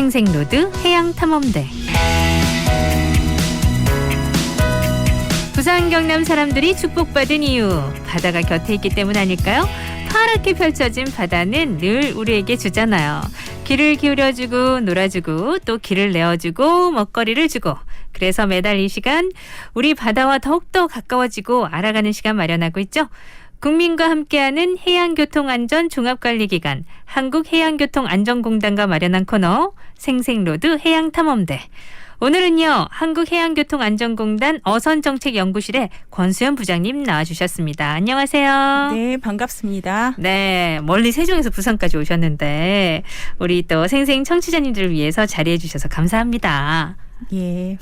생생로드 해양탐험대. 부산 경남 사람들이 축복받은 이유, 바다가 곁에 있기 때문 아닐까요? 파랗게 펼쳐진 바다는 늘 우리에게 주잖아요. 귀를 기울여주고 놀아주고 또 길을 내어주고 먹거리를 주고, 그래서 매달 이 시간 우리 바다와 더욱더 가까워지고 알아가는 시간 마련하고 있죠. 국민과 함께하는 해양교통안전 종합관리기관 한국해양교통안전공단과 마련한 코너 생생로드 해양탐험대. 오늘은요, 한국해양교통안전공단 어선정책연구실의 권수연 부장님 나와주셨습니다. 안녕하세요. 네, 반갑습니다. 네, 멀리 세종에서 부산까지 오셨는데 우리 또 생생 청취자님들을 위해서 자리해 주셔서 감사합니다. 예.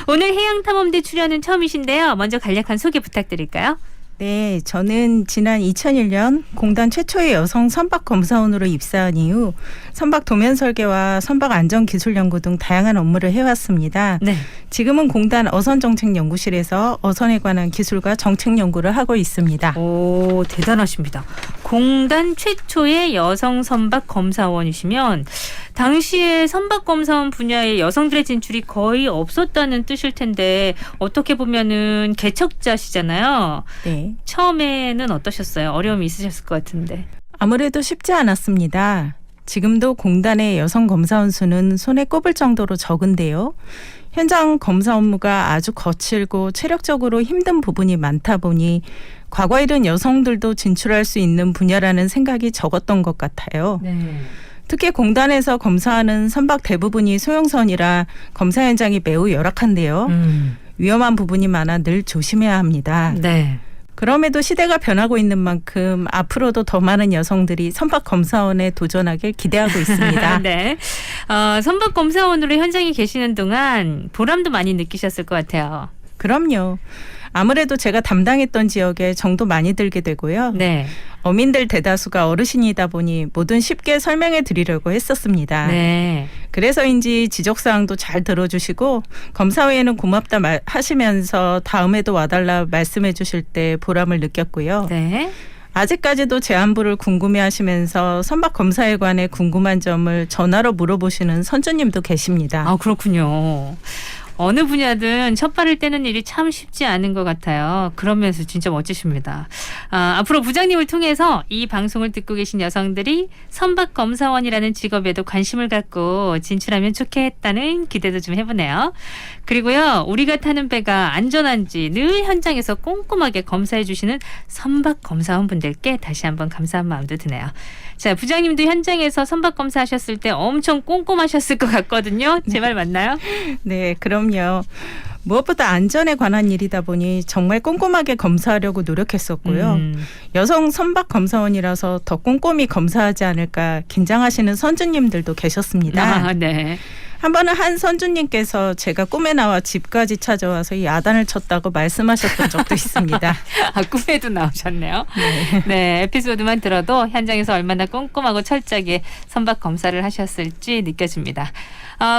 오늘 해양탐험대 출연은 처음이신데요. 먼저 간략한 소개 부탁드릴까요? 네, 저는 지난 2001년 공단 최초의 여성 선박 검사원으로 입사한 이후 선박 도면 설계와 선박 안전 기술 연구 등 다양한 업무를 해왔습니다. 네. 지금은 공단 어선정책연구실에서 어선에 관한 기술과 정책 연구를 하고 있습니다. 오, 대단하십니다. 공단 최초의 여성 선박 검사원이시면 당시에 선박 검사원 분야에 여성들의 진출이 거의 없었다는 뜻일 텐데 어떻게 보면은 개척자시잖아요. 네. 처음에는 어떠셨어요? 어려움이 있으셨을 것 같은데. 아무래도 쉽지 않았습니다. 지금도 공단의 여성 검사원 수는 손에 꼽을 정도로 적은데요. 현장 검사 업무가 아주 거칠고 체력적으로 힘든 부분이 많다 보니 과거 일은 여성들도 진출할 수 있는 분야라는 생각이 적었던 것 같아요. 네. 특히 공단에서 검사하는 선박 대부분이 소형선이라 검사 현장이 매우 열악한데요. 위험한 부분이 많아 늘 조심해야 합니다. 네. 그럼에도 시대가 변하고 있는 만큼 앞으로도 더 많은 여성들이 선박 검사원에 도전하길 기대하고 있습니다. 네. 선박 검사원으로 현장에 계시는 동안 보람도 많이 느끼셨을 것 같아요. 그럼요. 아무래도 제가 담당했던 지역에 정도 많이 들게 되고요. 네. 어민들 대다수가 어르신이다 보니 뭐든 쉽게 설명해 드리려고 했었습니다. 네. 그래서인지 지적사항도 잘 들어주시고 검사회에는 고맙다 하시면서 다음에도 와달라 말씀해 주실 때 보람을 느꼈고요. 네. 아직까지도 제 안부를 궁금해하시면서 선박 검사에 관해 궁금한 점을 전화로 물어보시는 선주님도 계십니다. 아, 그렇군요. 어느 분야든 첫 발을 떼는 일이 참 쉽지 않은 것 같아요. 그런 면에서 진짜 멋지십니다. 앞으로 부장님을 통해서 이 방송을 듣고 계신 여성들이 선박검사원이라는 직업에도 관심을 갖고 진출하면 좋겠다는 기대도 좀 해보네요. 그리고요, 우리가 타는 배가 안전한지 늘 현장에서 꼼꼼하게 검사해 주시는 선박검사원 분들께 다시 한번 감사한 마음도 드네요. 자, 부장님도 현장에서 선박검사 하셨을 때 엄청 꼼꼼하셨을 것 같거든요. 제 말 맞나요? 네, 그럼요. 무엇보다 안전에 관한 일이다 보니 정말 꼼꼼하게 검사하려고 노력했었고요. 여성 선박 검사원이라서 더 꼼꼼히 검사하지 않을까 긴장하시는 선주님들도 계셨습니다. 아, 네. 한 번은 한 선주님께서 제가 꿈에 나와 집까지 찾아와서 이 야단을 쳤다고 말씀하셨던 적도 있습니다. 아, 꿈에도 나오셨네요. 네, 에피소드만 들어도 현장에서 얼마나 꼼꼼하고 철저하게 선박 검사를 하셨을지 느껴집니다.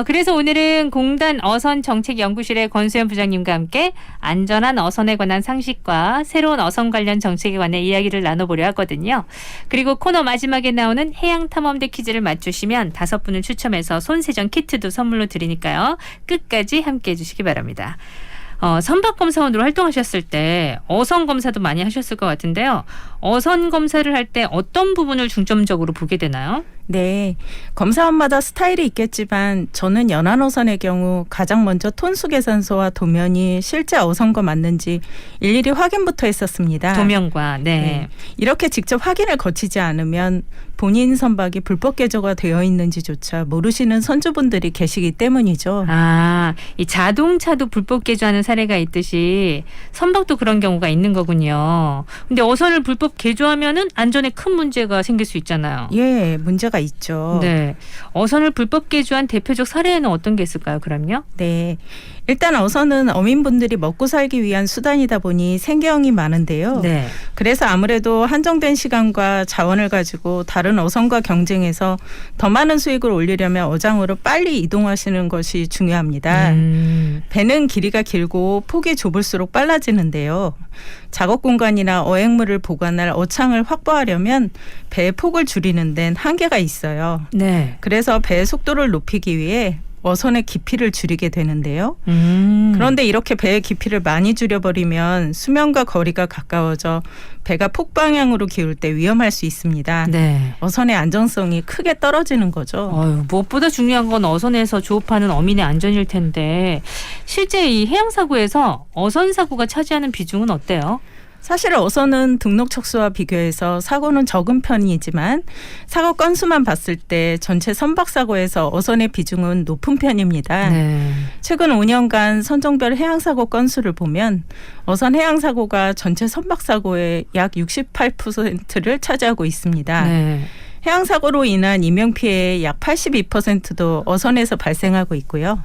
그래서 오늘은 공단 어선정책연구실의 권수연 부장님과 함께 안전한 어선에 관한 상식과 새로운 어선 관련 정책에 관해 이야기를 나눠보려 하거든요. 그리고 코너 마지막에 나오는 해양탐험대 퀴즈를 맞추시면 5분을 추첨해서 손세정 키트도 선물로 드리니까요. 끝까지 함께해 주시기 바랍니다. 선박검사원으로 활동하셨을 때 어선 검사도 많이 하셨을 것 같은데요. 어선 검사를 할 때 어떤 부분을 중점적으로 보게 되나요? 네, 검사원마다 스타일이 있겠지만 저는 연안어선의 경우 가장 먼저 톤수 계산서와 도면이 실제 어선과 맞는지 일일이 확인부터 했었습니다. 도면과 네. 이렇게 직접 확인을 거치지 않으면 본인 선박이 불법 개조가 되어 있는지조차 모르시는 선주분들이 계시기 때문이죠. 아, 이 자동차도 불법 개조하는 사례가 있듯이 선박도 그런 경우가 있는 거군요. 근데 어선을 불법 개조하면은 안전에 큰 문제가 생길 수 있잖아요. 예, 문제가 있죠. 네. 어선을 불법 개조한 대표적 사례에는 어떤 게 있을까요, 그럼요? 네. 일단 어선은 어민분들이 먹고 살기 위한 수단이다 보니 생계형이 많은데요. 네. 그래서 아무래도 한정된 시간과 자원을 가지고 다른 어선과 경쟁해서 더 많은 수익을 올리려면 어장으로 빨리 이동하시는 것이 중요합니다. 배는 길이가 길고 폭이 좁을수록 빨라지는데요. 작업 공간이나 어획물을 보관할 어창을 확보하려면 배의 폭을 줄이는 데는 한계가 있어요. 네. 그래서 배의 속도를 높이기 위해 어선의 깊이를 줄이게 되는데요. 그런데 이렇게 배의 깊이를 많이 줄여버리면 수면과 거리가 가까워져 배가 폭방향으로 기울 때 위험할 수 있습니다. 네. 어선의 안정성이 크게 떨어지는 거죠. 무엇보다 중요한 건 어선에서 조업하는 어민의 안전일 텐데 실제 이 해양 사고에서 어선 사고가 차지하는 비중은 어때요? 사실 어선은 등록 척수와 비교해서 사고는 적은 편이지만 사고 건수만 봤을 때 전체 선박 사고에서 어선의 비중은 높은 편입니다. 네. 최근 5년간 선종별 해양 사고 건수를 보면 어선 해양 사고가 전체 선박 사고의 약 68%를 차지하고 있습니다. 네. 해양 사고로 인한 인명 피해의 약 82%도 어선에서 발생하고 있고요.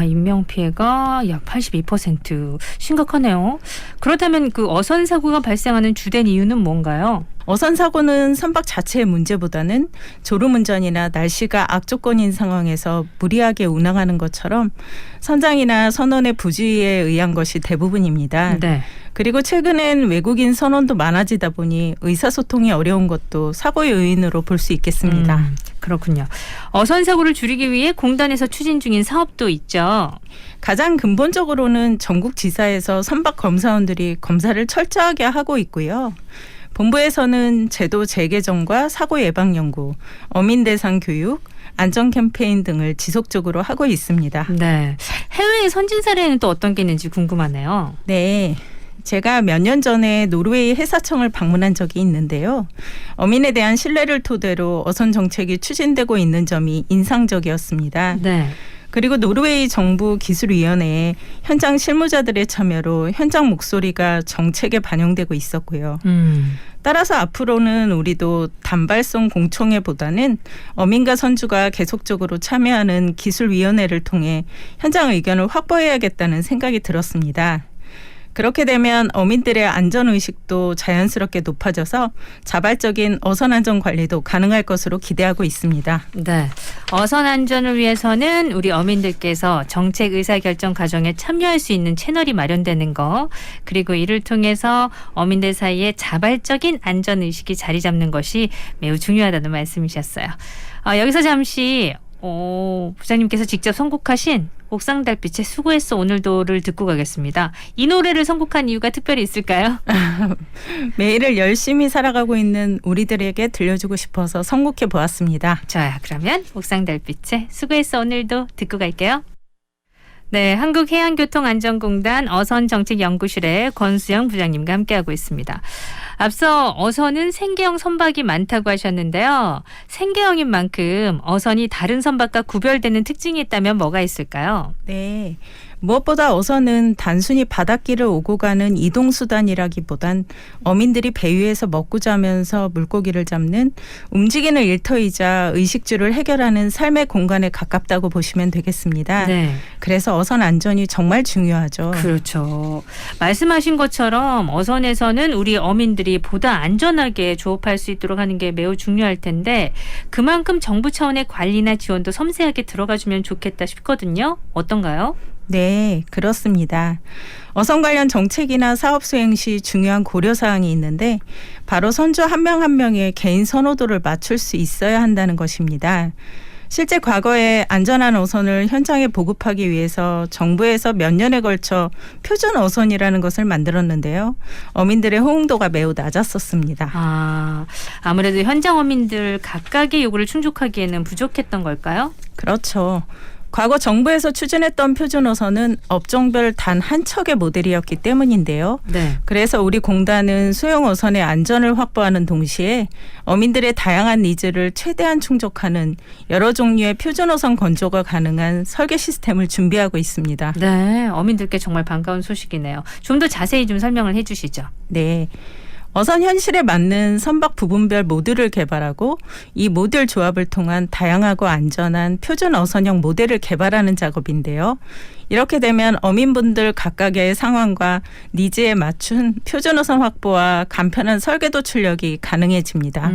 인명 피해가 약 82% 심각하네요. 그렇다면 그 어선 사고가 발생하는 주된 이유는 뭔가요? 어선 사고는 선박 자체의 문제보다는 졸음운전이나 날씨가 악조건인 상황에서 무리하게 운항하는 것처럼 선장이나 선원의 부주의에 의한 것이 대부분입니다. 네. 그리고 최근엔 외국인 선원도 많아지다 보니 의사소통이 어려운 것도 사고의 요인으로 볼 수 있겠습니다. 그렇군요. 어선 사고를 줄이기 위해 공단에서 추진 중인 사업도 있죠. 가장 근본적으로는 전국 지사에서 선박 검사원들이 검사를 철저하게 하고 있고요. 본부에서는 제도 재개정과 사고 예방 연구, 어민 대상 교육, 안전 캠페인 등을 지속적으로 하고 있습니다. 네. 해외의 선진 사례는 또 어떤 게 있는지 궁금하네요. 네. 제가 몇 년 전에 노르웨이 해사청을 방문한 적이 있는데요. 어민에 대한 신뢰를 토대로 어선 정책이 추진되고 있는 점이 인상적이었습니다. 네. 그리고 노르웨이 정부 기술위원회에 현장 실무자들의 참여로 현장 목소리가 정책에 반영되고 있었고요. 따라서 앞으로는 우리도 단발성 공청회보다는 어민과 선주가 계속적으로 참여하는 기술위원회를 통해 현장 의견을 확보해야겠다는 생각이 들었습니다. 그렇게 되면 어민들의 안전의식도 자연스럽게 높아져서 자발적인 어선 안전 관리도 가능할 것으로 기대하고 있습니다. 네. 어선 안전을 위해서는 우리 어민들께서 정책 의사결정 과정에 참여할 수 있는 채널이 마련되는 거, 그리고 이를 통해서 어민들 사이에 자발적인 안전의식이 자리 잡는 것이 매우 중요하다는 말씀이셨어요. 여기서 잠시 부장님께서 직접 선곡하신 옥상달빛의 수고했어 오늘도를 듣고 가겠습니다. 이 노래를 선곡한 이유가 특별히 있을까요? 매일을 열심히 살아가고 있는 우리들에게 들려주고 싶어서 선곡해 보았습니다. 좋아요. 그러면 옥상달빛의 수고했어 오늘도 듣고 갈게요. 네, 한국해양교통안전공단 어선정책연구실의 권수영 부장님과 함께하고 있습니다. 앞서 어선은 생계형 선박이 많다고 하셨는데요. 생계형인 만큼 어선이 다른 선박과 구별되는 특징이 있다면 뭐가 있을까요? 네. 무엇보다 어선은 단순히 바닷길을 오고 가는 이동수단이라기보단 어민들이 배 위에서 먹고 자면서 물고기를 잡는 움직이는 일터이자 의식주를 해결하는 삶의 공간에 가깝다고 보시면 되겠습니다. 네. 그래서 어선 안전이 정말 중요하죠. 그렇죠. 말씀하신 것처럼 어선에서는 우리 어민들이 보다 안전하게 조업할 수 있도록 하는 게 매우 중요할 텐데 그만큼 정부 차원의 관리나 지원도 섬세하게 들어가주면 좋겠다 싶거든요. 어떤가요? 네, 그렇습니다. 어선 관련 정책이나 사업 수행 시 중요한 고려사항이 있는데 바로 선주 한 명 한 명의 개인 선호도를 맞출 수 있어야 한다는 것입니다. 실제 과거에 안전한 어선을 현장에 보급하기 위해서 정부에서 몇 년에 걸쳐 표준 어선이라는 것을 만들었는데요. 어민들의 호응도가 매우 낮았었습니다. 아무래도 현장 어민들 각각의 요구를 충족하기에는 부족했던 걸까요? 그렇죠. 과거 정부에서 추진했던 표준어선은 업종별 단 한 척의 모델이었기 때문인데요. 네. 그래서 우리 공단은 소형어선의 안전을 확보하는 동시에 어민들의 다양한 니즈를 최대한 충족하는 여러 종류의 표준어선 건조가 가능한 설계 시스템을 준비하고 있습니다. 네, 어민들께 정말 반가운 소식이네요. 좀 더 자세히 좀 설명을 해 주시죠. 네. 어선 현실에 맞는 선박 부분별 모듈을 개발하고 이 모듈 조합을 통한 다양하고 안전한 표준 어선형 모델을 개발하는 작업인데요. 이렇게 되면 어민분들 각각의 상황과 니즈에 맞춘 표준 어선 확보와 간편한 설계도 출력이 가능해집니다.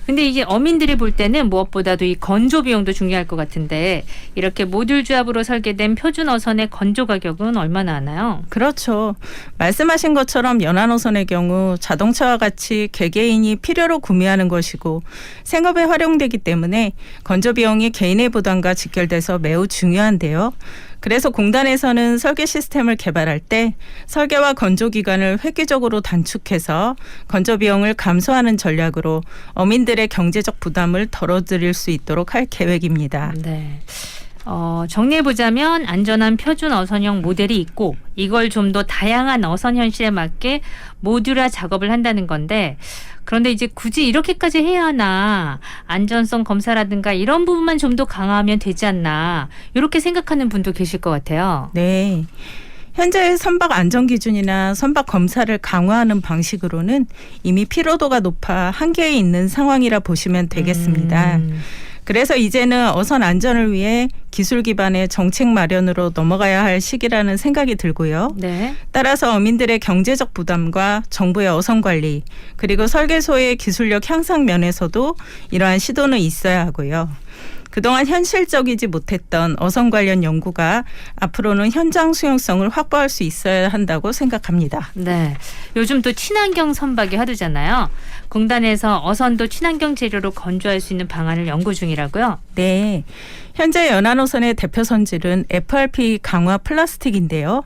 근데 이게 어민들이 볼 때는 무엇보다도 이 건조 비용도 중요할 것 같은데 이렇게 모듈 조합으로 설계된 표준 어선의 건조 가격은 얼마나 하나요? 그렇죠. 말씀하신 것처럼 연안 어선의 경우 자동차와 같이 개개인이 필요로 구매하는 것이고 생업에 활용되기 때문에 건조 비용이 개인의 부담과 직결돼서 매우 중요한데요. 그래서 공단에서는 설계 시스템을 개발할 때 설계와 건조 기간을 획기적으로 단축해서 건조 비용을 감소하는 전략으로 어민들의 경제적 부담을 덜어드릴 수 있도록 할 계획입니다. 네. 정리해보자면 안전한 표준 어선형 모델이 있고 이걸 좀 더 다양한 어선 현실에 맞게 모듈화 작업을 한다는 건데 그런데 이제 굳이 이렇게까지 해야 하나 안전성 검사라든가 이런 부분만 좀 더 강화하면 되지 않나 이렇게 생각하는 분도 계실 것 같아요. 네. 현재 선박 안전 기준이나 선박 검사를 강화하는 방식으로는 이미 피로도가 높아 한계에 있는 상황이라 보시면 되겠습니다. 그래서 이제는 어선 안전을 위해 기술 기반의 정책 마련으로 넘어가야 할 시기라는 생각이 들고요. 네. 따라서 어민들의 경제적 부담과 정부의 어선 관리 그리고 설계소의 기술력 향상 면에서도 이러한 시도는 있어야 하고요. 그동안 현실적이지 못했던 어선 관련 연구가 앞으로는 현장 수용성을 확보할 수 있어야 한다고 생각합니다. 네. 요즘 또 친환경 선박이 화두잖아요. 공단에서 어선도 친환경 재료로 건조할 수 있는 방안을 연구 중이라고요? 네. 현재 연안어선의 대표 선질은 FRP 강화 플라스틱인데요.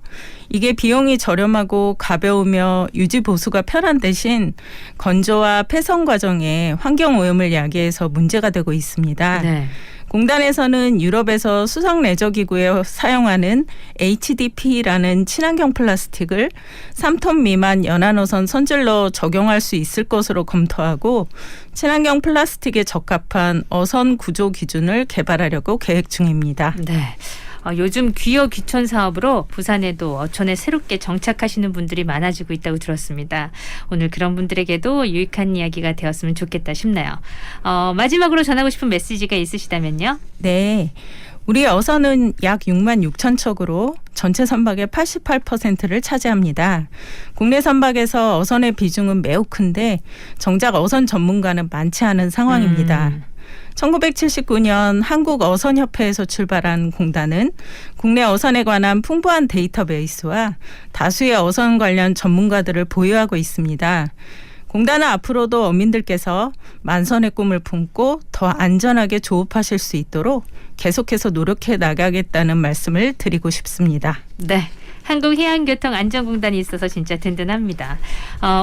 이게 비용이 저렴하고 가벼우며 유지 보수가 편한 대신 건조와 폐선 과정에 환경 오염을 야기해서 문제가 되고 있습니다. 네. 공단에서는 유럽에서 수상 레저 기구에 사용하는 HDP라는 친환경 플라스틱을 3톤 미만 연안어선 선질로 적용할 수 있을 것으로 검토하고 친환경 플라스틱에 적합한 어선 구조 기준을 개발하려고 계획 중입니다. 네. 요즘 귀여 귀촌 사업으로 부산에도 어촌에 새롭게 정착하시는 분들이 많아지고 있다고 들었습니다. 오늘 그런 분들에게도 유익한 이야기가 되었으면 좋겠다 싶네요. 마지막으로 전하고 싶은 메시지가 있으시다면요? 네. 우리 어선은 약 6만 6천 척으로 전체 선박의 88%를 차지합니다. 국내 선박에서 어선의 비중은 매우 큰데 정작 어선 전문가는 많지 않은 상황입니다. 1979년 한국어선협회에서 출발한 공단은 국내 어선에 관한 풍부한 데이터베이스와 다수의 어선 관련 전문가들을 보유하고 있습니다. 공단은 앞으로도 어민들께서 만선의 꿈을 품고 더 안전하게 조업하실 수 있도록 계속해서 노력해 나가겠다는 말씀을 드리고 싶습니다. 네. 한국해양교통안전공단이 있어서 진짜 든든합니다.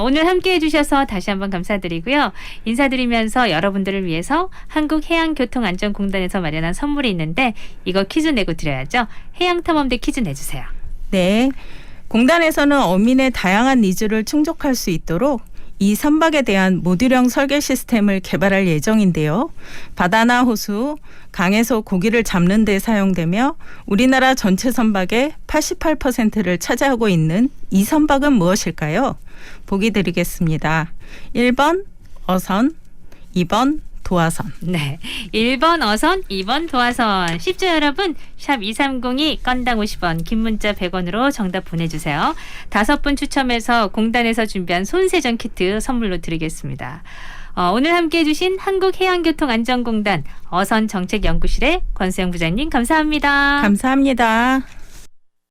오늘 함께해 주셔서 다시 한번 감사드리고요. 인사드리면서 여러분들을 위해서 한국해양교통안전공단에서 마련한 선물이 있는데 이거 퀴즈 내고 드려야죠. 해양탐험대 퀴즈 내주세요. 네. 공단에서는 어민의 다양한 니즈를 충족할 수 있도록 이 선박에 대한 모듈형 설계 시스템을 개발할 예정인데요. 바다나 호수, 강에서 고기를 잡는 데 사용되며 우리나라 전체 선박의 88%를 차지하고 있는 이 선박은 무엇일까요? 보기 드리겠습니다. 1번 어선, 2번 도화선. 네. 1번 어선, 2번 도화선. 쉽죠, 여러분? 샵 2302 건당 50원, 긴 문자 100원으로 정답 보내주세요. 5분 추첨해서 공단에서 준비한 손세정 키트 선물로 드리겠습니다. 오늘 함께해 주신 한국해양교통안전공단 어선정책연구실의 권수영 부장님 감사합니다. 감사합니다.